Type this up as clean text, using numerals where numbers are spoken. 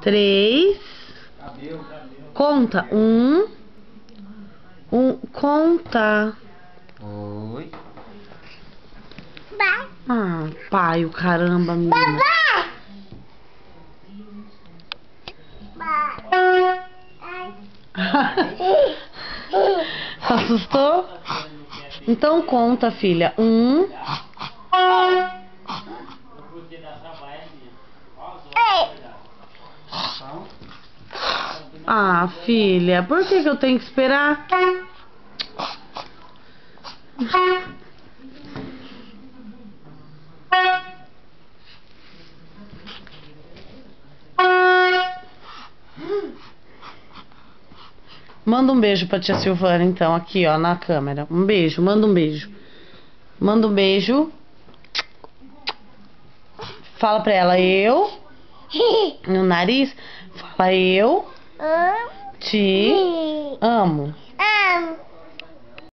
3. Conta. 1. Conta. Oi. Ah, pai, o caramba, menina. Assustou? Então conta, filha. 1. Ah, filha, por que eu tenho que esperar? Manda um beijo pra tia Silvana, então, aqui, ó, na câmera. Um beijo, manda um beijo. Manda um beijo. Fala pra ela, eu. No nariz. Fala, eu te amo.